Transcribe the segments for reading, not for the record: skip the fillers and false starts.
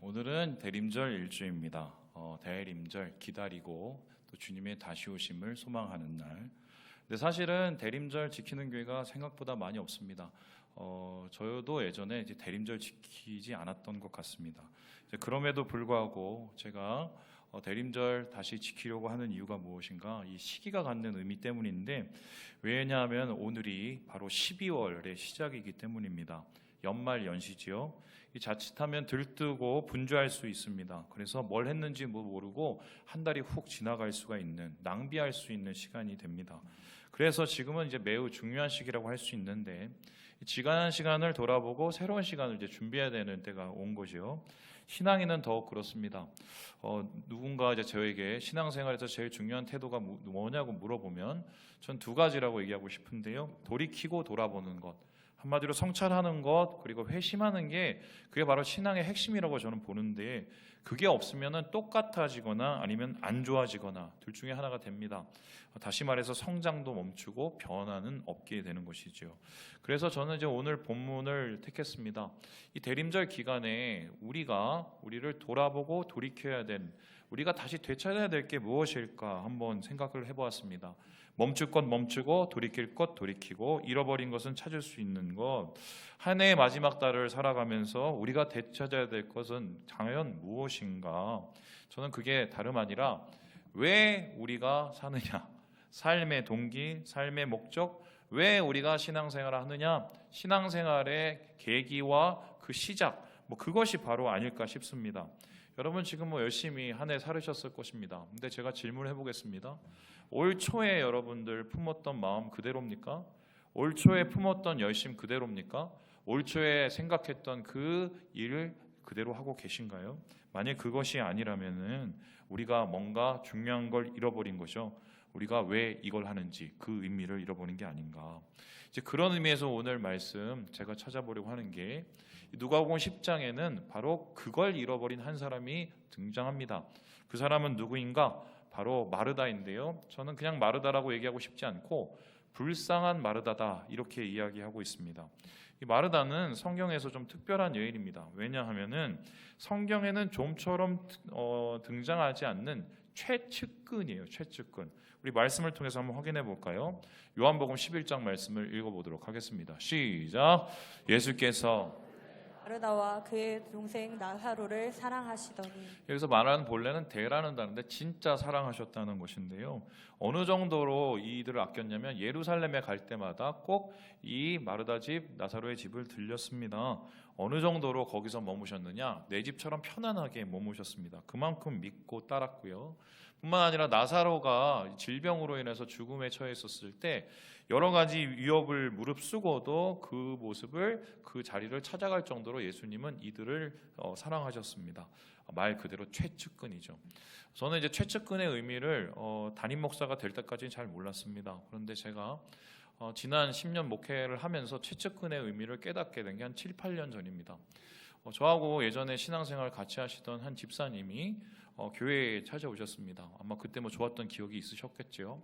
오늘은 대림절 일주입니다. 대림절 기다리고 또 주님의 다시 오심을 소망하는 날. 근데 사실은 대림절 지키는 교회가 생각보다 많이 없습니다. 저도 예전에 이제 대림절 지키지 않았던 것 같습니다. 그럼에도 불구하고 제가 대림절 다시 지키려고 하는 이유가 무엇인가? 이 시기가 갖는 의미 때문인데, 왜냐하면 오늘이 바로 12월의 시작이기 때문입니다. 연말 연시지요. 이 자칫하면 들뜨고 분주할 수 있습니다. 그래서 뭘 했는지 모르고 한 달이 훅 지나갈 수가 있는, 낭비할 수 있는 시간이 됩니다. 그래서 지금은 이제 매우 중요한 시기라고 할 수 있는데, 지난 시간을 돌아보고 새로운 시간을 이제 준비해야 되는 때가 온 거죠. 신앙인은 더욱 그렇습니다. 누군가 이제 저에게 신앙생활에서 제일 중요한 태도가 뭐냐고 물어보면 전 두 가지라고 얘기하고 싶은데요. 돌이키고 돌아보는 것. 한마디로 성찰하는 것, 그리고 회심하는 게 그게 바로 신앙의 핵심이라고 저는 보는데, 그게 없으면 똑같아지거나 아니면 안 좋아지거나 둘 중에 하나가 됩니다. 다시 말해서 성장도 멈추고 변화는 없게 되는 것이죠. 그래서 저는 이제 오늘 본문을 택했습니다. 이 대림절 기간에 우리를 돌아보고 돌이켜야 된, 우리가 다시 되찾아야 될 게 무엇일까 한번 생각을 해보았습니다. 멈출 것 멈추고 돌이킬 것 돌이키고 잃어버린 것은 찾을 수 있는 것. 한 해의 마지막 달을 살아가면서 우리가 되찾아야 될 것은 과연 무엇인가? 저는 그게 다름 아니라 왜 우리가 사느냐, 삶의 동기, 삶의 목적, 왜 우리가 신앙생활을 하느냐, 신앙생활의 계기와 그 시작, 그것이 바로 아닐까 싶습니다. 여러분 지금 열심히 한 해 살으셨을 것입니다. 근데 제가 질문을 해보겠습니다. 올 초에 여러분들 품었던 마음 그대로입니까? 올 초에 품었던 열심 그대로입니까? 올 초에 생각했던 그 일을 그대로 하고 계신가요? 만약 그것이 아니라면은 우리가 뭔가 중요한 걸 잃어버린 거죠. 우리가 왜 이걸 하는지 그 의미를 잃어버린 게 아닌가. 이제 그런 의미에서 오늘 말씀 제가 찾아보려고 하는 게, 누가복음 10장에는 바로 그걸 잃어버린 한 사람이 등장합니다. 그 사람은 누구인가? 바로 마르다인데요. 저는 그냥 마르다라고 얘기하고 싶지 않고 불쌍한 마르다다 이렇게 이야기하고 있습니다. 이 마르다는 성경에서 좀 특별한 여인입니다. 왜냐하면은 성경에는 좀처럼 등장하지 않는 최측근이에요. 최측근. 우리 말씀을 통해서 한번 확인해 볼까요? 요한복음 11장 말씀을 읽어보도록 하겠습니다. 시작. 예수께서 마르다와 그의 동생 나사로를 사랑하시더니. 여기서 말하는 본래는 대라는 단어인데 진짜 사랑하셨다는 것인데요. 어느 정도로 이들을 아꼈냐면 예루살렘에 갈 때마다 꼭 이 마르다 집, 나사로의 집을 들렸습니다. 어느 정도로 거기서 머무셨느냐? 내 집처럼 편안하게 머무셨습니다. 그만큼 믿고 따랐고요. 뿐만 아니라 나사로가 질병으로 인해서 죽음에 처했었을 때 여러 가지 위협을 무릅쓰고도 그 모습을, 그 자리를 찾아갈 정도로 예수님은 이들을 사랑하셨습니다. 말 그대로 최측근이죠. 저는 이제 최측근의 의미를 담임 목사가 될 때까지는 잘 몰랐습니다. 그런데 제가 지난 10년 목회를 하면서 최측근의 의미를 깨닫게 된 게 한 7, 8년 전입니다. 저하고 예전에 신앙생활 같이 하시던 한 집사님이 교회에 찾아오셨습니다. 아마 그때 좋았던 기억이 있으셨겠죠.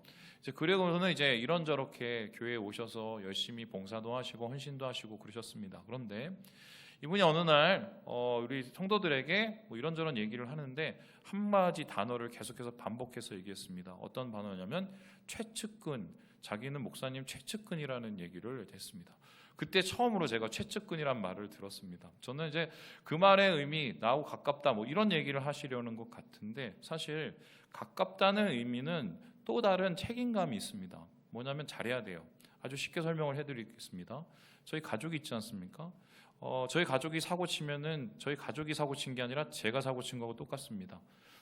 그리고는 이제 이런저렇게 교회에 오셔서 열심히 봉사도 하시고 헌신도 하시고 그러셨습니다. 그런데 이분이 어느 날 우리 성도들에게 이런저런 얘기를 하는데 한마디 단어를 계속해서 반복해서 얘기했습니다. 어떤 단어냐면 최측근, 자기는 목사님 최측근이라는 얘기를 했습니다. 그때 처음으로 제가 최측근이란 말을 들었습니다. 저는 이제 그 말의 의미, 나하고 가깝다 이런 얘기를 하시려는 것 같은데, 사실 가깝다는 의미는 또 다른 책임감이 있습니다. 뭐냐면 잘해야 돼요. 아주 쉽게 설명을 해드리겠습니다. 저희 가족이 있지 않습니까? 저희 가족이 사고 치면은 저희 가족이 사고 친 게 아니라 제가 사고 친 거하고 똑같습니다.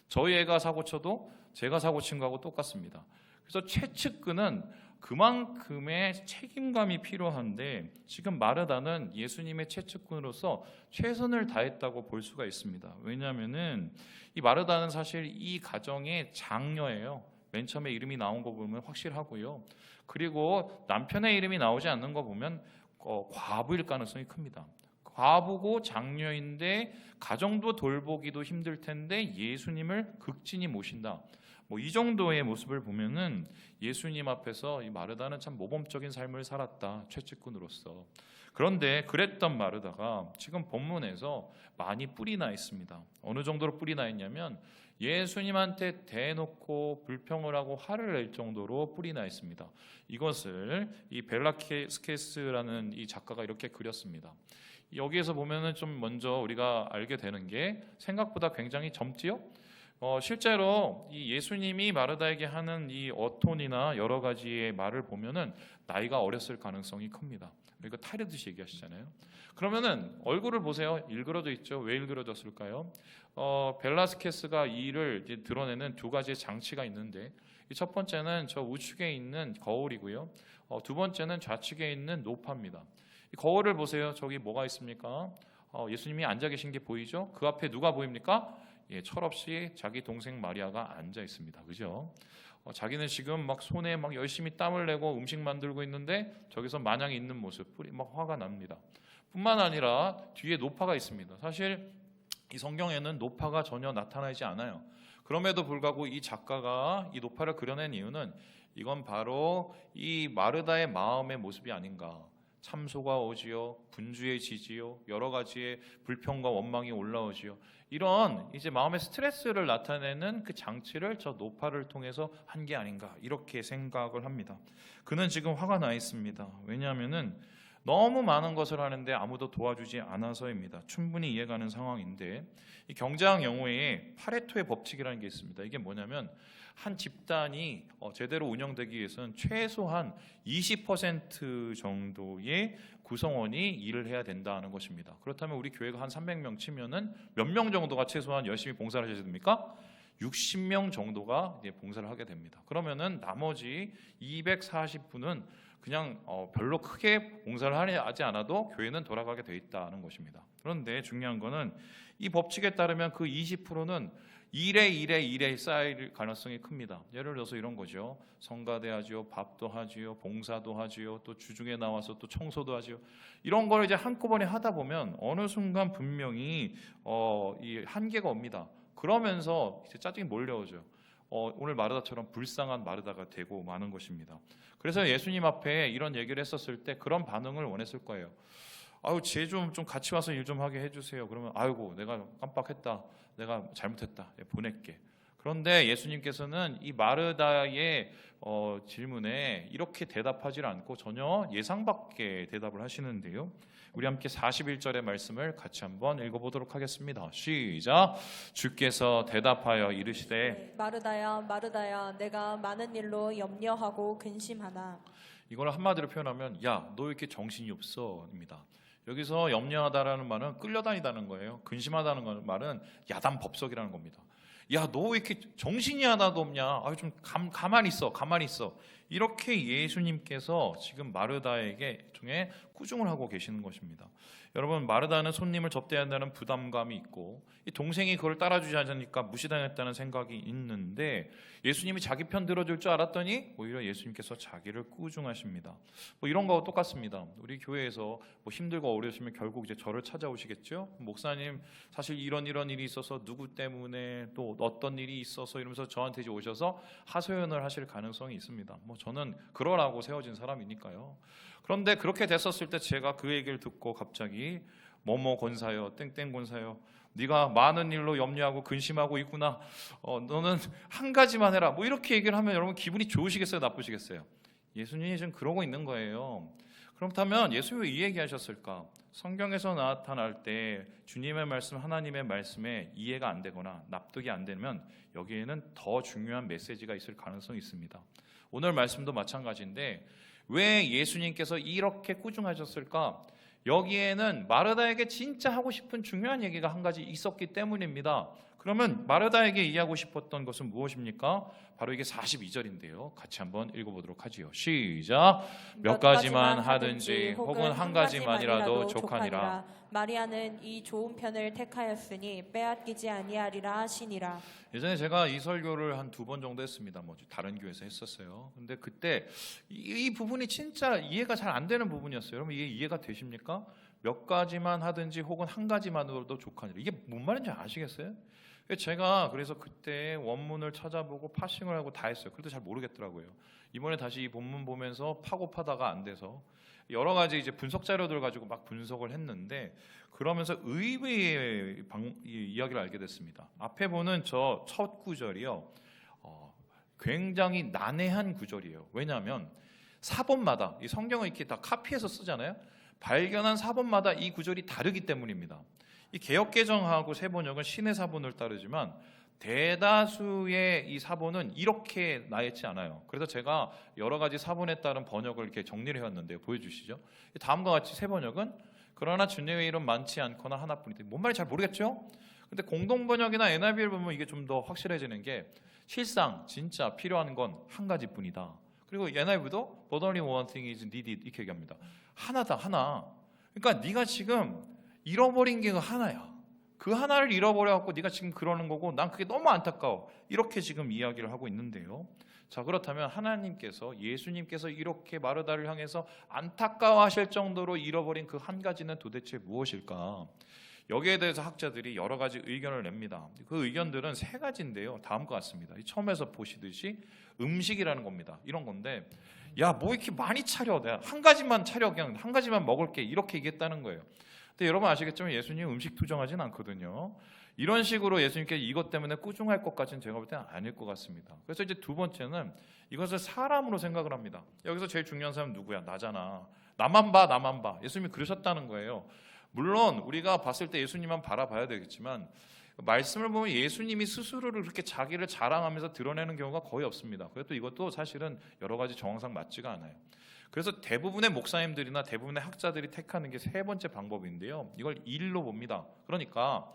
저희 애가 사고 쳐도 제가 사고 친 거하고 똑같습니다. 그래서 최측근은 그만큼의 책임감이 필요한데, 지금 마르다는 예수님의 최측근으로서 최선을 다했다고 볼 수가 있습니다. 왜냐하면은 이 마르다는 사실 이 가정의 장녀예요. 맨 처음에 이름이 나온 거 보면 확실하고요. 그리고 남편의 이름이 나오지 않는 거 보면 과부일 가능성이 큽니다. 과부고 장녀인데 가정도 돌보기도 힘들 텐데 예수님을 극진히 모신다. 뭐 이 정도의 모습을 보면은 예수님 앞에서 이 마르다는 참 모범적인 삶을 살았다, 채찍꾼으로서. 그런데 그랬던 마르다가 지금 본문에서 많이 뿔이 나 있습니다. 어느 정도로 뿔이 나 있냐면 예수님한테 대놓고 불평을 하고 화를 낼 정도로 뿔이 나 있습니다. 이것을 이 벨라스케스라는 이 작가가 이렇게 그렸습니다. 여기에서 보면은 좀 먼저 우리가 알게 되는 게 생각보다 굉장히 젊지요? 실제로 이 예수님이 마르다에게 하는 이 어톤이나 여러 가지의 말을 보면은 나이가 어렸을 가능성이 큽니다. 이거 타르듯이 얘기하시잖아요. 그러면은 얼굴을 보세요. 일그러져 있죠. 왜 일그러졌을까요? 벨라스케스가 이를 이제 드러내는 두 가지의 장치가 있는데, 이 첫 번째는 저 우측에 있는 거울이고요. 두 번째는 좌측에 있는 노파입니다. 이 거울을 보세요. 저기 뭐가 있습니까? 예수님이 앉아 계신 게 보이죠? 그 앞에 누가 보입니까? 예, 철없이 자기 동생 마리아가 앉아 있습니다. 그죠? 자기는 지금 막 손에 막 열심히 땀을 내고 음식 만들고 있는데 저기서 마냥 있는 모습, 뿔이 막 화가 납니다. 뿐만 아니라 뒤에 노파가 있습니다. 사실 이 성경에는 노파가 전혀 나타나지 않아요. 그럼에도 불구하고 이 작가가 이 노파를 그려낸 이유는 이건 바로 이 마르다의 마음의 모습이 아닌가. 참소가 오지요, 분주해지지요, 여러 가지의 불평과 원망이 올라오지요. 이런 이제 마음의 스트레스를 나타내는 그 장치를 저 노파를 통해서 한 게 아닌가, 이렇게 생각을 합니다. 그는 지금 화가 나 있습니다. 왜냐하면은 너무 많은 것을 하는데 아무도 도와주지 않아서입니다. 충분히 이해가는 상황인데, 이 경제학 용어에 파레토의 법칙이라는 게 있습니다. 이게 뭐냐면 한 집단이 제대로 운영되기 위해서는 최소한 20% 정도의 구성원이 일을 해야 된다는 것입니다. 그렇다면 우리 교회가 한 300명 치면은 몇 명 정도가 최소한 열심히 봉사를 하셔야 됩니까? 60명 정도가 이제 봉사를 하게 됩니다. 그러면은 나머지 240분은 그냥 별로 크게 봉사를 하지 않아도 교회는 돌아가게 돼 있다는 것입니다. 그런데 중요한 거는 이 법칙에 따르면 그 20%는 일에 쌓일 가능성이 큽니다. 예를 들어서 이런 거죠. 성가대 하지요, 밥도 하지요, 봉사도 하지요, 또 주중에 나와서 또 청소도 하지요. 이런 걸 이제 한꺼번에 하다 보면 어느 순간 분명히 이 한계가 옵니다. 그러면서 이제 짜증이 몰려오죠. 오늘 마르다처럼 불쌍한 마르다가 되고 마는 것입니다. 그래서 예수님 앞에 이런 얘기를 했었을 때 그런 반응을 원했을 거예요. 아유, 쟤 좀 같이 와서 일 좀 하게 해주세요. 그러면 아이고, 내가 깜빡했다, 내가 잘못했다, 보낼게. 그런데 예수님께서는 이 마르다의 질문에 이렇게 대답하지 않고 전혀 예상 밖의 대답을 하시는데요. 우리 함께 41절의 말씀을 같이 한번 읽어보도록 하겠습니다. 시작. 주께서 대답하여 이르시되, 마르다야 마르다야 내가 많은 일로 염려하고 근심하나. 이걸 한마디로 표현하면 야, 너 왜 이렇게 정신이 없어? 입니다. 여기서 염려하다라는 말은 끌려다니다는 거예요. 근심하다는 말은 야단법석이라는 겁니다. 야, 너 왜 이렇게 정신이 하나도 없냐? 아유, 좀 가만히 있어. 이렇게 예수님께서 지금 마르다에게 중에 꾸중을 하고 계시는 것입니다. 여러분, 마르다는 손님을 접대해야 한다는 부담감이 있고, 이 동생이 그걸 따라주지 않으니까 무시당했다는 생각이 있는데, 예수님이 자기 편 들어줄 줄 알았더니 오히려 예수님께서 자기를 꾸중하십니다. 뭐 이런 거와 똑같습니다. 우리 교회에서 뭐 힘들고 어려우시면 결국 이제 저를 찾아오시겠죠. 목사님, 사실 이런 일이 있어서 누구 때문에 또 어떤 일이 있어서 이러면서 저한테 이제 오셔서 하소연을 하실 가능성이 있습니다. 뭐 저는 그러라고 세워진 사람이니까요. 그런데 그렇게 됐었을 때 제가 그 얘기를 듣고 갑자기 뭐뭐 권사여, 땡땡 권사여, 네가 많은 일로 염려하고 근심하고 있구나. 너는 한 가지만 해라. 뭐 이렇게 얘기를 하면 여러분 기분이 좋으시겠어요, 나쁘시겠어요? 예수님이 지금 그러고 있는 거예요. 그렇다면 예수님이 왜 이 얘기하셨을까? 성경에서 나타날 때 주님의 말씀, 하나님의 말씀에 이해가 안 되거나 납득이 안 되면 여기에는 더 중요한 메시지가 있을 가능성이 있습니다. 오늘 말씀도 마찬가지인데 왜 예수님께서 이렇게 꾸중하셨을까? 여기에는 마르다에게 진짜 하고 싶은 중요한 얘기가 한 가지 있었기 때문입니다. 그러면 마르다에게 이해하고 싶었던 것은 무엇입니까? 바로 이게 42절인데요. 같이 한번 읽어보도록 하지요. 시작. 몇 가지만 하든지 혹은 한 가지만이라도 족하니라. 마리아는 이 좋은 편을 택하였으니 빼앗기지 아니하리라 하시니라. 예전에 제가 이 설교를 한 2번 정도 했습니다. 뭐 다른 교회에서 했었어요. 근데 그때 이 부분이 진짜 이해가 잘 안 되는 부분이었어요. 여러분, 이게 이해가 되십니까? 몇 가지만 하든지 혹은 한 가지만으로도 족하니라. 이게 뭔 말인지 아시겠어요? 제가 그래서 그때 원문을 찾아보고 파싱을 하고 다 했어요. 그래도 잘 모르겠더라고요. 이번에 다시 이 본문 보면서 파고 파다가 안 돼서 여러 가지 이제 분석 자료들 가지고 막 분석을 했는데, 그러면서 의외의 이야기를 알게 됐습니다. 앞에 보는 저 첫 구절이요, 굉장히 난해한 구절이에요. 왜냐하면 사본마다, 이 성경을 이렇게 다 카피해서 쓰잖아요. 발견한 사본마다 이 구절이 다르기 때문입니다. 이 개역개정하고 세번역은 신의 사본을 따르지만 대다수의 이 사본은 이렇게 나 있지 않아요. 그래서 제가 여러 가지 사본에 따른 번역을 이렇게 정리를 해왔는데요. 보여주시죠. 다음과 같이 세번역은 그러나 주님의 이름 많지 않거나 하나뿐이다. 뭔 말인지 잘 모르겠죠? 근데 공동번역이나 NIV를 보면 이게 좀 더 확실해지는 게, 실상 진짜 필요한 건 한 가지뿐이다. 그리고 NIV도 But only one thing is needed 이렇게 얘기합니다. 하나다, 하나. 그러니까 네가 지금 잃어버린 게 하나야. 그 하나를 잃어버려갖고 네가 지금 그러는 거고, 난 그게 너무 안타까워. 이렇게 지금 이야기를 하고 있는데요. 자, 그렇다면 하나님께서, 예수님께서 이렇게 마르다를 향해서 안타까워하실 정도로 잃어버린 그 한 가지는 도대체 무엇일까? 여기에 대해서 학자들이 여러 가지 의견을 냅니다. 그 의견들은 세 가지인데요. 다음과 같습니다. 처음에서 보시듯이 음식이라는 겁니다. 이런 건데, 야, 뭐 이렇게 많이 차려? 내가 한 가지만 차려, 그냥 한 가지만 먹을게. 이렇게 얘기했다는 거예요. 근데 여러분 아시겠지만 예수님 음식 투정하진 않거든요. 이런 식으로 예수님께 이것 때문에 꾸중할 것까지는 제가 볼 때는 아닐 것 같습니다. 그래서 이제 두 번째는 이것을 사람으로 생각을 합니다. 여기서 제일 중요한 사람은 누구야? 나잖아. 나만 봐, 나만 봐. 예수님이 그러셨다는 거예요. 물론 우리가 봤을 때 예수님만 바라봐야 되겠지만, 말씀을 보면 예수님이 스스로를 그렇게 자기를 자랑하면서 드러내는 경우가 거의 없습니다. 그래도 이것도 사실은 여러 가지 정황상 맞지가 않아요. 그래서 대부분의 목사님들이나 대부분의 학자들이 택하는 게 세 번째 방법인데요. 이걸 일로 봅니다. 그러니까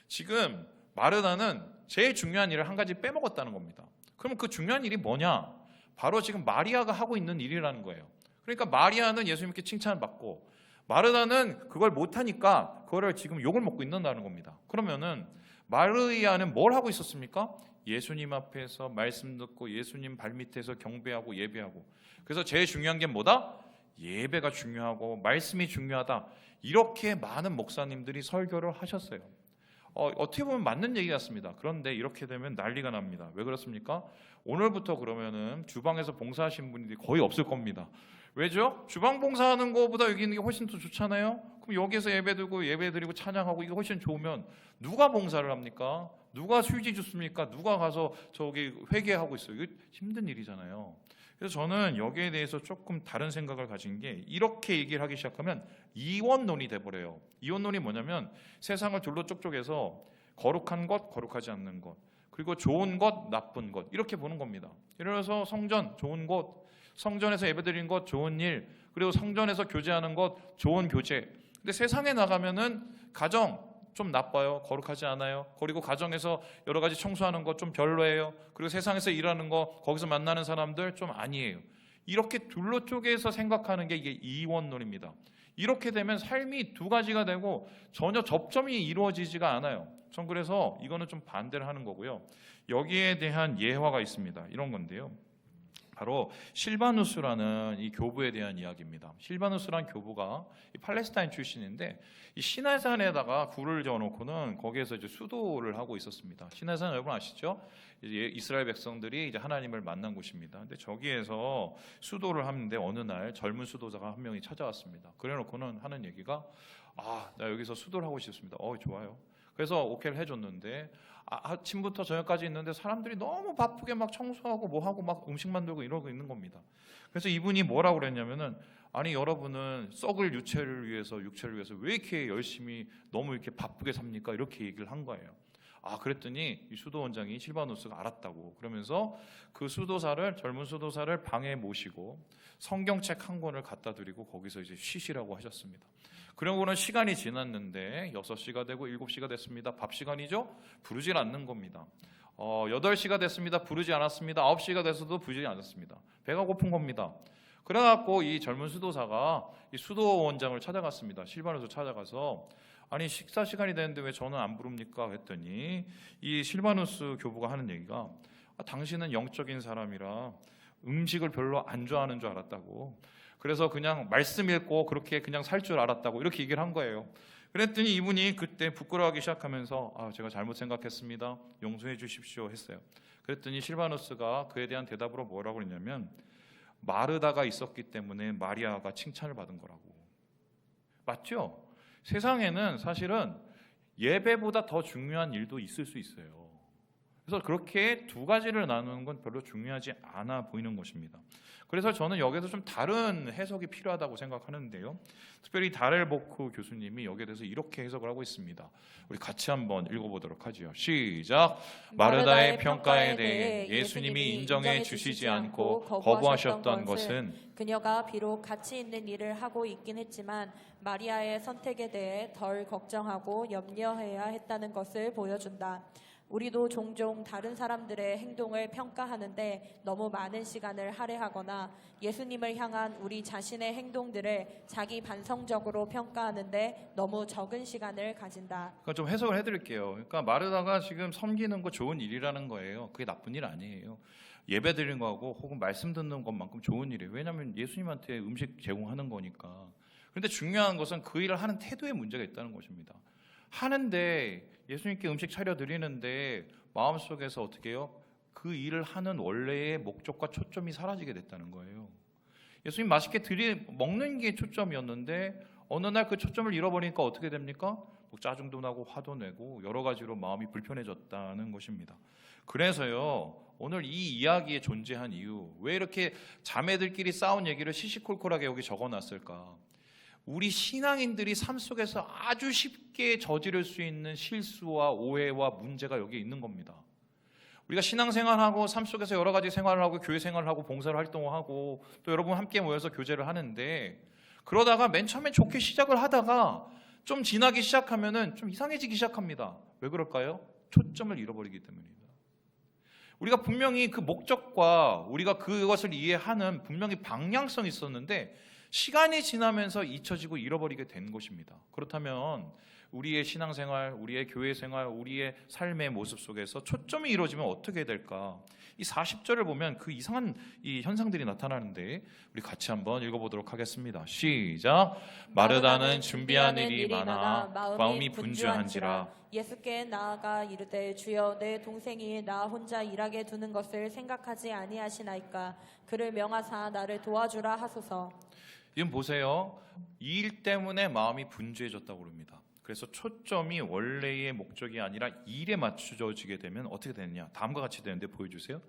지금 마르다는 제일 중요한 일을 한 가지 빼먹었다는 겁니다. 그러면 그 중요한 일이 뭐냐? 바로 지금 마리아가 하고 있는 일이라는 거예요. 그러니까 마리아는 예수님께 칭찬을 받고, 마르다는 그걸 못하니까 그거를 지금 욕을 먹고 있는다는 겁니다. 그러면은 마리아는 뭘 하고 있었습니까? 예수님 앞에서 말씀 듣고 예수님 발밑에서 경배하고 예배하고. 그래서 제일 중요한 게 뭐다? 예배가 중요하고 말씀이 중요하다. 이렇게 많은 목사님들이 설교를 하셨어요. 어떻게 보면 맞는 얘기 같습니다. 그런데 이렇게 되면 난리가 납니다. 왜 그렇습니까? 오늘부터 그러면은 주방에서 봉사하신 분들이 거의 없을 겁니다. 왜죠? 주방 봉사하는 것보다 여기 있는 게 훨씬 더 좋잖아요. 그럼 여기서 예배드리고 찬양하고 이게 훨씬 좋으면 누가 봉사를 합니까? 누가 휴지 줍습니까? 누가 가서 저기 회개하고 있어요? 이거 힘든 일이잖아요. 그래서 저는 여기에 대해서 조금 다른 생각을 가진 게, 이렇게 얘기를 하기 시작하면 이원론이 돼버려요. 이원론이 뭐냐면 세상을 둘로 쪽쪽해서 거룩한 것, 거룩하지 않는 것, 그리고 좋은 것, 나쁜 것, 이렇게 보는 겁니다. 예를 들어서 성전, 좋은 것, 성전에서 예배드리는 것, 좋은 일, 그리고 성전에서 교제하는 것, 좋은 교제. 근데 세상에 나가면은 가정 좀 나빠요. 거룩하지 않아요. 그리고 가정에서 여러 가지 청소하는 것 좀 별로예요. 그리고 세상에서 일하는 거, 거기서 만나는 사람들 좀 아니에요. 이렇게 둘로 쪼개서 생각하는 게 이게 이원론입니다. 이렇게 되면 삶이 두 가지가 되고 전혀 접점이 이루어지지가 않아요. 전 그래서 이거는 좀 반대를 하는 거고요. 여기에 대한 예화가 있습니다. 이런 건데요. 바로 실바누스라는 이 교부에 대한 이야기입니다. 실바누스라는 교부가 이 팔레스타인 출신인데, 이 시내산에다가 굴을 지어놓고는 거기에서 이제 수도를 하고 있었습니다. 시내산 여러분 아시죠? 이제 이스라엘 백성들이 이제 하나님을 만난 곳입니다. 근데 저기에서 수도를 하는데 어느 날 젊은 수도자가 한 명이 찾아왔습니다. 그래놓고는 하는 얘기가, 나 여기서 수도를 하고 싶습니다. 좋아요. 그래서 오케이를 해줬는데, 아침부터 저녁까지 있는데 사람들이 너무 바쁘게 막 청소하고 뭐하고 막 음식 만들고 이러고 있는 겁니다. 그래서 이분이 뭐라고 그랬냐면은, 아니 여러분은 썩을 육체를 위해서 왜 이렇게 열심히 너무 이렇게 바쁘게 삽니까? 이렇게 얘기를 한 거예요. 그랬더니 이 수도 원장이 실바누스가 알았다고, 그러면서 그 젊은 수도사를 방에 모시고 성경책 한 권을 갖다 드리고 거기서 이제 쉬시라고 하셨습니다. 그러고는 시간이 지났는데 6시가 되고 7시가 됐습니다. 밥 시간이죠? 부르질 않는 겁니다. 8시가 됐습니다. 부르지 않았습니다. 9시가 돼서도 부르지 않았습니다. 배가 고픈 겁니다. 그래갖고 이 젊은 수도사가 이 수도 원장을 찾아갔습니다. 실바누스 찾아가서, 아니 식사 시간이 됐는데 왜 저는 안 부릅니까? 했더니 이 실바누스 교부가 하는 얘기가, 당신은 영적인 사람이라 음식을 별로 안 좋아하는 줄 알았다고. 그래서 그냥 말씀 읽고 그렇게 그냥 살 줄 알았다고 이렇게 얘기를 한 거예요. 그랬더니 이분이 그때 부끄러워하기 시작하면서 제가 잘못 생각했습니다. 용서해 주십시오 했어요. 그랬더니 실바노스가 그에 대한 대답으로 뭐라고 했냐면 마르다가 있었기 때문에 마리아가 칭찬을 받은 거라고. 맞죠? 세상에는 사실은 예배보다 더 중요한 일도 있을 수 있어요. 그래서 그렇게 두 가지를 나누는 건 별로 중요하지 않아 보이는 것입니다. 그래서 저는 여기서 좀 다른 해석이 필요하다고 생각하는데요. 특별히 다렐보크 교수님이 여기에 대해서 이렇게 해석을 하고 있습니다. 우리 같이 한번 읽어보도록 하죠. 시작. 마르다의 평가에 대해 예수님이 인정해 주시지 않고 거부하셨던 것은 그녀가 비록 가치 있는 일을 하고 있긴 했지만 마리아의 선택에 대해 덜 걱정하고 염려해야 했다는 것을 보여준다. 우리도 종종 다른 사람들의 행동을 평가하는데 너무 많은 시간을 할애하거나 예수님을 향한 우리 자신의 행동들을 자기 반성적으로 평가하는데 너무 적은 시간을 가진다. 그러니까 좀 해석을 해드릴게요. 그러니까 마르다가 지금 섬기는 거 좋은 일이라는 거예요. 그게 나쁜 일 아니에요. 예배 드리는 거하고 혹은 말씀 듣는 것만큼 좋은 일이에요. 왜냐하면 예수님한테 음식 제공하는 거니까. 그런데 중요한 것은 그 일을 하는 태도에 문제가 있다는 것입니다. 하는데 예수님께 음식 차려드리는데 마음속에서 어떻게 해요? 그 일을 하는 원래의 목적과 초점이 사라지게 됐다는 거예요. 예수님 맛있게 먹는 게 초점이었는데 어느 날 그 초점을 잃어버리니까 어떻게 됩니까? 짜증도 나고 화도 내고 여러 가지로 마음이 불편해졌다는 것입니다. 그래서요, 오늘 이 이야기에 존재한 이유, 왜 이렇게 자매들끼리 싸운 얘기를 시시콜콜하게 여기 적어놨을까? 우리 신앙인들이 삶 속에서 아주 쉽게 저지를 수 있는 실수와 오해와 문제가 여기에 있는 겁니다. 우리가 신앙생활하고 삶 속에서 여러 가지 생활을 하고 교회 생활을 하고 봉사를 활동하고 또 여러분 함께 모여서 교제를 하는데 그러다가 맨 처음에 좋게 시작을 하다가 좀 지나기 시작하면은 좀 이상해지기 시작합니다. 왜 그럴까요? 초점을 잃어버리기 때문입니다. 우리가 분명히 그 목적과 우리가 그것을 이해하는 분명히 방향성이 있었는데 시간이 지나면서 잊혀지고 잃어버리게 된 것입니다. 그렇다면 우리의 신앙생활, 우리의 교회생활, 우리의 삶의 모습 속에서 초점이 이루어지면 어떻게 될까? 이 40절을 보면 그 이상한 이 현상들이 나타나는데 우리 같이 한번 읽어보도록 하겠습니다. 시작. 마르다는 준비한 일이 많아 마음이 분주한지라. 예수께 나아가 이르되 주여 내 동생이 나 혼자 일하게 두는 것을 생각하지 아니하시나이까. 그를 명하사 나를 도와주라 하소서. 지금 보세요. 이 일 때문에 마음이 분주해졌다고 그럽니다. 그래서 초점이 원래의 목적이 아니라 일에 맞춰지게 되면 어떻게 되느냐? 다음과 같이 되는데 보여주세요.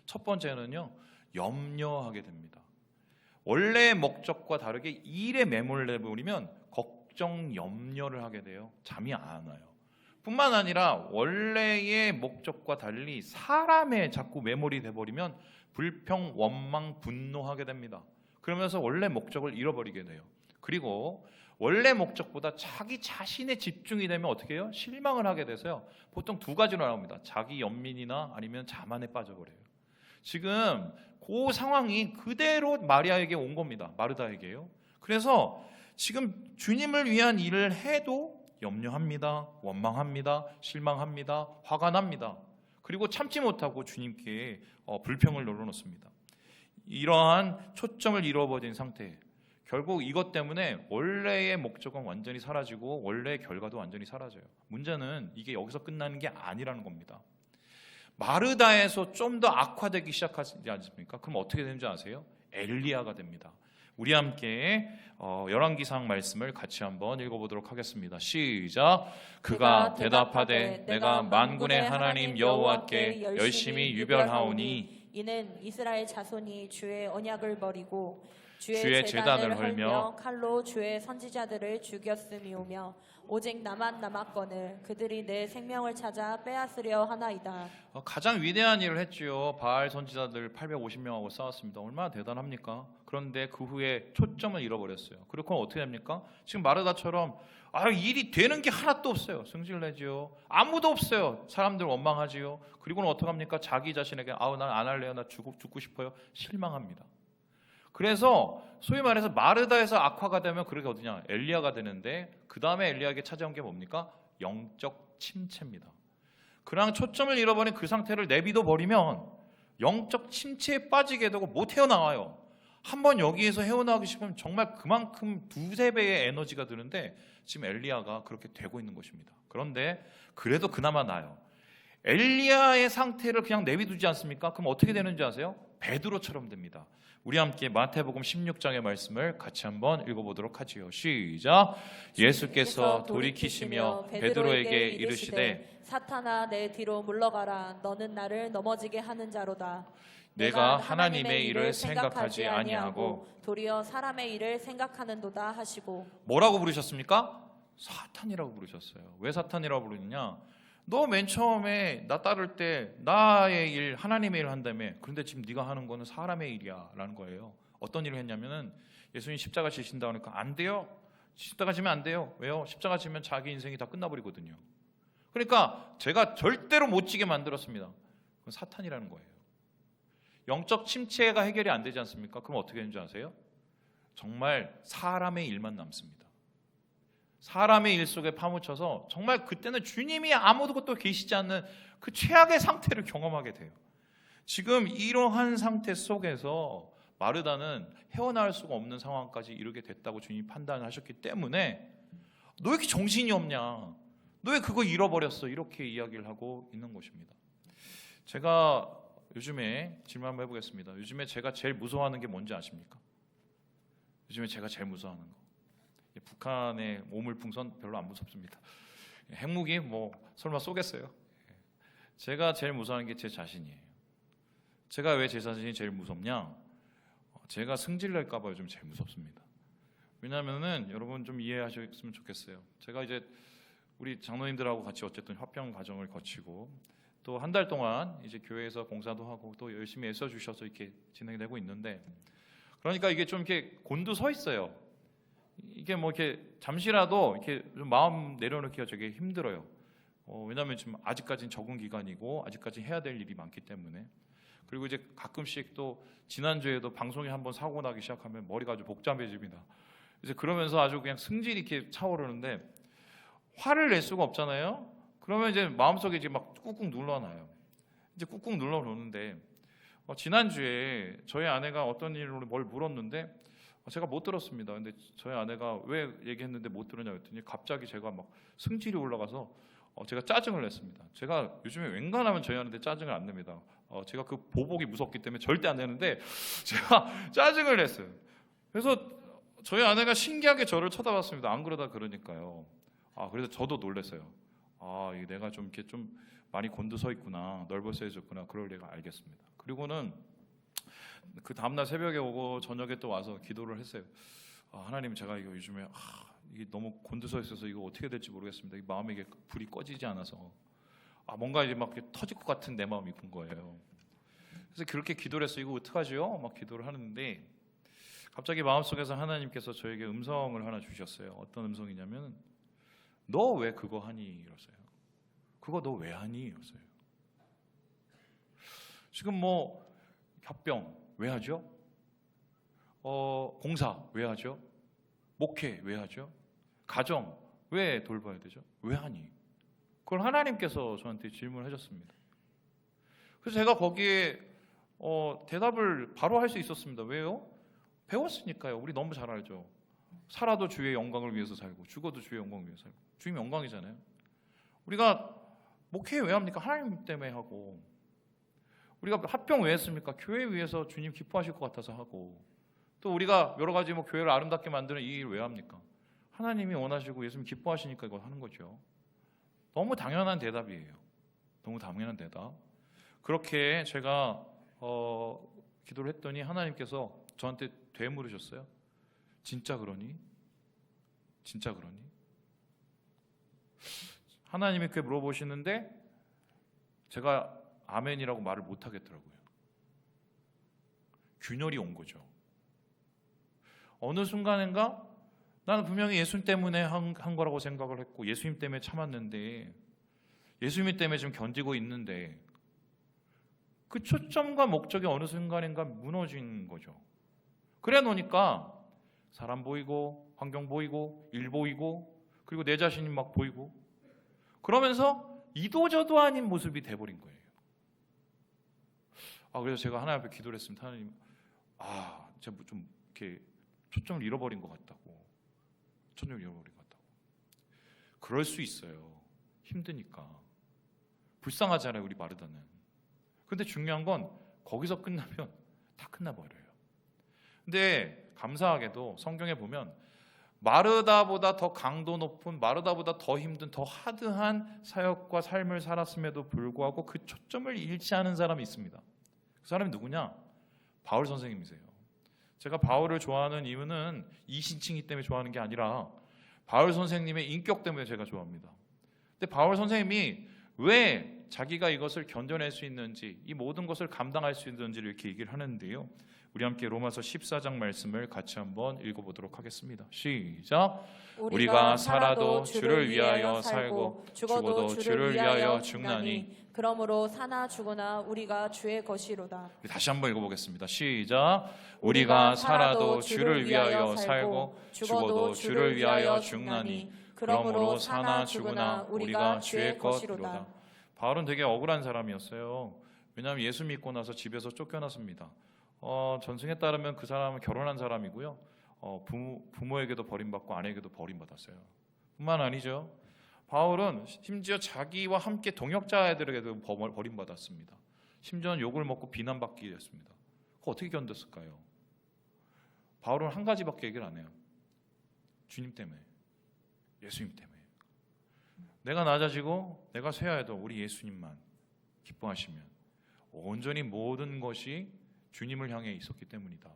첫 번째는요, 염려하게 됩니다. 원래의 목적과 다르게 일에 매몰돼 버리면 걱정, 염려를 하게 돼요. 잠이 안 와요. 뿐만 아니라 원래의 목적과 달리 사람에 자꾸 매몰이 돼 버리면 불평, 원망, 분노하게 됩니다. 그러면서 원래 목적을 잃어버리게 돼요. 그리고 원래 목적보다 자기 자신에 집중이 되면 어떻게 해요? 실망을 하게 돼서요. 보통 두 가지로 나옵니다. 자기 연민이나 아니면 자만에 빠져버려요. 지금 그 상황이 그대로 마리아에게 온 겁니다. 마르다에게요. 그래서 지금 주님을 위한 일을 해도 염려합니다. 원망합니다. 실망합니다. 화가 납니다. 그리고 참지 못하고 주님께 불평을 늘어놓습니다. 이러한 초점을 잃어버린 상태, 결국 이것 때문에 원래의 목적은 완전히 사라지고 원래의 결과도 완전히 사라져요. 문제는 이게 여기서 끝나는 게 아니라는 겁니다. 마르다에서 좀 더 악화되기 시작하지 않습니까? 그럼 어떻게 되는지 아세요? 엘리야가 됩니다. 우리 함께 열왕기상 말씀을 같이 한번 읽어보도록 하겠습니다. 시작. 그가 대답하되 내가 만군의 하나님 여호와께 열심히 유별하오니 이는 이스라엘 자손이 주의 언약을 버리고 주의 제단을 헐며 칼로 주의 선지자들을 죽였음이오며 오직 나만 남았거늘 그들이 내 생명을 찾아 빼앗으려 하나이다. 가장 위대한 일을 했지요. 바알 선지자들 850명하고 싸웠습니다. 얼마나 대단합니까? 그런데 그 후에 초점을 잃어버렸어요. 그리고 어떻게 됩니까? 지금 마르다처럼 일이 되는 게 하나도 없어요. 승질내지요. 아무도 없어요. 사람들 원망하지요. 그리고는 어떡합니까? 자기 자신에게 난 안 할래요. 나 죽고 싶어요. 실망합니다. 그래서 소위 말해서 마르다에서 악화가 되면 그렇게 어디냐? 엘리야가 되는데 그 다음에 엘리야에게 찾아온 게 뭡니까? 영적 침체입니다. 그냥 초점을 잃어버린 그 상태를 내비둬 버리면 영적 침체에 빠지게 되고 못 헤어나와요. 한번 여기에서 헤어나오기 싶으면 정말 그만큼 두세 배의 에너지가 드는데 지금 엘리야가 그렇게 되고 있는 것입니다. 그런데 그래도 그나마 나아요. 엘리야의 상태를 그냥 내비두지 않습니까? 그럼 어떻게 되는지 아세요? 베드로처럼 됩니다. 우리 함께 마태복음 16장의 말씀을 같이 한번 읽어보도록 하지요. 시작. 예수께서 돌이키시며 베드로에게 이르시되 사탄아 내 뒤로 물러가라. 너는 나를 넘어지게 하는 자로다. 내가 하나님의 일을 생각하지 아니하고 도리어 사람의 일을 생각하는도다 하시고. 뭐라고 부르셨습니까? 사탄이라고 부르셨어요. 왜 사탄이라고 부르느냐? 너 맨 처음에 나 따를 때 나의 일, 하나님의 일을 한다며. 그런데 지금 네가 하는 거는 사람의 일이야 라는 거예요. 어떤 일을 했냐면은 예수님 십자가 지신다 그러니까 안 돼요. 십자가 지면 안 돼요. 왜요? 십자가 지면 자기 인생이 다 끝나버리거든요. 그러니까 제가 절대로 못 지게 만들었습니다. 그건 사탄이라는 거예요. 영적 침체가 해결이 안 되지 않습니까? 그럼 어떻게 되는지 아세요? 정말 사람의 일만 남습니다. 사람의 일 속에 파묻혀서 정말 그때는 주님이 아무것도 계시지 않는 그 최악의 상태를 경험하게 돼요. 지금 이러한 상태 속에서 마르다는 헤어나올 수가 없는 상황까지 이르게 됐다고 주님이 판단하셨기 때문에 너 왜 이렇게 정신이 없냐? 너 왜 그거 잃어버렸어? 이렇게 이야기를 하고 있는 것입니다. 제가 요즘에 질문 한번 해보겠습니다. 요즘에 제가 제일 무서워하는 게 뭔지 아십니까? 요즘에 제가 제일 무서워하는 거. 북한의 오물풍선 별로 안 무섭습니다. 핵무기 뭐 설마 쏘겠어요? 제가 제일 무서워하는 게 제 자신이에요. 제가 왜 제 자신이 제일 무섭냐? 제가 승질낼까 봐 요즘 제일 무섭습니다. 왜냐하면은 여러분 좀 이해하셨으면 좋겠어요. 제가 이제 우리 장로님들하고 같이 어쨌든 화평 과정을 거치고 또 한 달 동안 이제 교회에서 봉사도 하고 또 열심히 애써 주셔서 이렇게 진행되고 있는데, 그러니까 이게 좀 이렇게 곤두서 있어요. 이게 뭐 이렇게 잠시라도 이렇게 좀 마음 내려놓기가 되게 힘들어요. 왜냐하면 지금 아직까지는 적응 기간이고 아직까지 해야 될 일이 많기 때문에. 그리고 이제 가끔씩 또 지난주에도 방송에 한번 사고 나기 시작하면 머리가 아주 복잡해집니다. 이제 그러면서 아주 그냥 승질이 이렇게 차오르는데 화를 낼 수가 없잖아요. 그러면 이제 마음속에 이제 막 꾹꾹 눌러놔요. 이제 꾹꾹 눌러놓는데 지난주에 저희 아내가 어떤 일로 뭘 물었는데 제가 못 들었습니다. 근데 저희 아내가 왜 얘기했는데 못 들었냐 했더니 갑자기 제가 막 승질이 올라가서 제가 짜증을 냈습니다. 제가 요즘에 웬간하면 저희 아내한테 짜증을 안 냅니다. 제가 그 보복이 무섭기 때문에 절대 안 내는데 제가 짜증을 냈어요. 그래서 저희 아내가 신기하게 저를 쳐다봤습니다. 안 그러다 그러니까요. 그래서 저도 놀랐어요. 이게 내가 좀 이렇게 좀 많이 곤두서 있구나, 넓어서해졌구나, 그럴 내가 알겠습니다. 그리고는 그 다음날 새벽에 오고 저녁에 또 와서 기도를 했어요. 하나님, 제가 이거 요즘에 이게 너무 곤두서 있어서 이거 어떻게 될지 모르겠습니다. 이 마음에 이게 불이 꺼지지 않아서 뭔가 이제 막 터질 것 같은 내 마음이 든 거예요. 그래서 그렇게 기도를 했어요. 이거 어떡하지요? 막 기도를 하는데 갑자기 마음속에서 하나님께서 저에게 음성을 하나 주셨어요. 어떤 음성이냐면 너 왜 그거 하니? 이랬어요. 그거 너 왜 하니? 이랬어요. 지금 뭐 합병 왜 하죠? 공사 왜 하죠? 목회 왜 하죠? 가정 왜 돌봐야 되죠? 왜 하니? 그걸 하나님께서 저한테 질문을 하셨습니다. 그래서 제가 거기에 대답을 바로 할 수 있었습니다. 왜요? 배웠으니까요. 우리 너무 잘 알죠. 살아도 주의 영광을 위해서 살고 죽어도 주의 영광을 위해서 살고 주님 영광이잖아요. 우리가 목회 왜 합니까? 하나님 때문에 하고, 우리가 합병 왜 했습니까? 교회 위해서 주님 기뻐하실 것 같아서 하고, 또 우리가 여러 가지 뭐 교회를 아름답게 만드는 이 일 왜 합니까? 하나님이 원하시고 예수님 기뻐하시니까 이거 하는 거죠. 너무 당연한 대답이에요. 너무 당연한 대답. 그렇게 제가 기도를 했더니 하나님께서 저한테 되물으셨어요. 진짜 그러니? 진짜 그러니? 하나님이 그렇게 물어보시는데 제가 아멘이라고 말을 못 하겠더라고요. 균열이 온 거죠. 어느 순간인가 나는 분명히 예수님 때문에 한 거라고 생각을 했고 예수님 때문에 참았는데, 예수님 때문에 지금 견디고 있는데 그 초점과 목적이 어느 순간인가 무너진 거죠. 그래 놓으니까 사람 보이고 환경 보이고 일 보이고 그리고 내 자신이 막 보이고 그러면서 이도저도 아닌 모습이 돼버린 거예요. 그래서 제가 하나님 앞에 기도를 했습니다. 하나님, 제가 좀 이렇게 초점을 잃어버린 것 같다고. 초점을 잃어버린 것 같다고. 그럴 수 있어요. 힘드니까. 불쌍하잖아요, 우리 마르다는. 근데 중요한 건 거기서 끝나면 다 끝나버려요. 근데 감사하게도 성경에 보면 마르다보다 더 강도 높은, 마르다보다 더 힘든, 더 하드한 사역과 삶을 살았음에도 불구하고 그 초점을 잃지 않은 사람이 있습니다. 그 사람이 누구냐? 바울 선생님이세요. 제가 바울을 좋아하는 이유는 이신칭이 때문에 좋아하는 게 아니라 바울 선생님의 인격 때문에 제가 좋아합니다. 근데 바울 선생님이 왜 자기가 이것을 견뎌낼 수 있는지, 이 모든 것을 감당할 수 있는지를 이렇게 얘기를 하는데요. 우리 함께 로마서 14장 말씀을 같이 한번 읽어보도록 하겠습니다. 시작. 우리가 살아도 주를 위하여 살고 죽어도 주를 위하여 죽나니 그러므로 사나 죽으나 우리가 주의 것이로다. 다시 한번 읽어보겠습니다. 시작. 우리가 살아도 주를 위하여 살고 죽어도 주를 위하여 죽나니 그러므로 사나 죽으나 우리가 주의 것이로다. 바울은 되게 억울한 사람이었어요. 왜냐하면 예수 믿고 나서 집에서 쫓겨났습니다. 전승에 따르면 그 사람은 결혼한 사람이고요. 부모에게도 버림받고 아내에게도 버림받았어요. 뿐만 아니죠. 바울은 심지어 자기와 함께 동역자들에게도 버림받았습니다. 심지어는 욕을 먹고 비난받게 됐습니다. 그거 어떻게 견뎠을까요? 바울은 한 가지밖에 얘기를 안 해요. 주님 때문에, 예수님 때문에. 내가 낮아지고 내가 쇠하여도 우리 예수님만 기뻐하시면 온전히 모든 것이 주님을 향해 있었기 때문이다.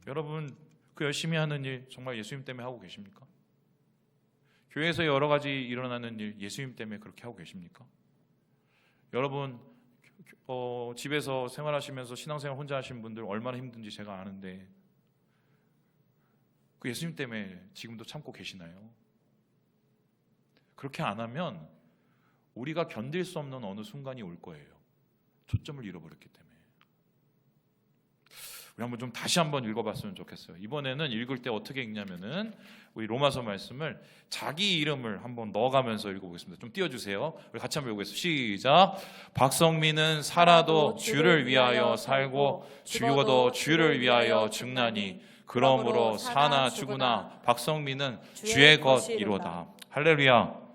여러분, 그 열심히 하는 일 정말 예수님 때문에 하고 계십니까? 교회에서 여러 가지 일어나는 일 예수님 때문에 그렇게 하고 계십니까? 여러분, 집에서 생활하시면서 신앙생활 혼자 하시는 분들 얼마나 힘든지 제가 아는데 그 예수님 때문에 지금도 참고 계시나요? 그렇게 안 하면 우리가 견딜 수 없는 어느 순간이 올 거예요. 초점을 잃어버렸기 때문에. 우리 한번 좀 다시 한번 읽어봤으면 좋겠어요. 이번에는 읽을 때 어떻게 읽냐면은 우리 로마서 말씀을 자기 이름을 한번 넣어가면서 읽어보겠습니다. 좀 띄워주세요. 우리 같이 한번 읽어보겠습니다. 시작. 박성민은 살아도 주를 위하여 살고 죽어도 주를 위하여 죽나니 그러므로 사나 죽으나 박성민은 주의 것이로다. 할렐루야.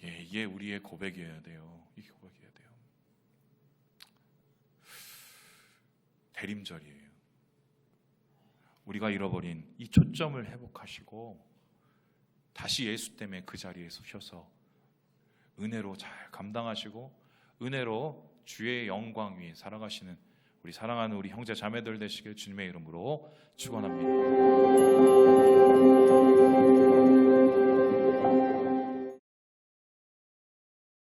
예, 이게 우리의 고백이어야 돼요. 이게 고백이어야 돼요. 대림절이에요. 우리가 잃어버린 이 초점을 회복하시고 다시 예수 때문에 그 자리에 서셔서 은혜로 잘 감당하시고 은혜로 주의 영광 위에 살아가시는 우리 사랑하는 우리 형제 자매들 되시길 주님의 이름으로 축원합니다.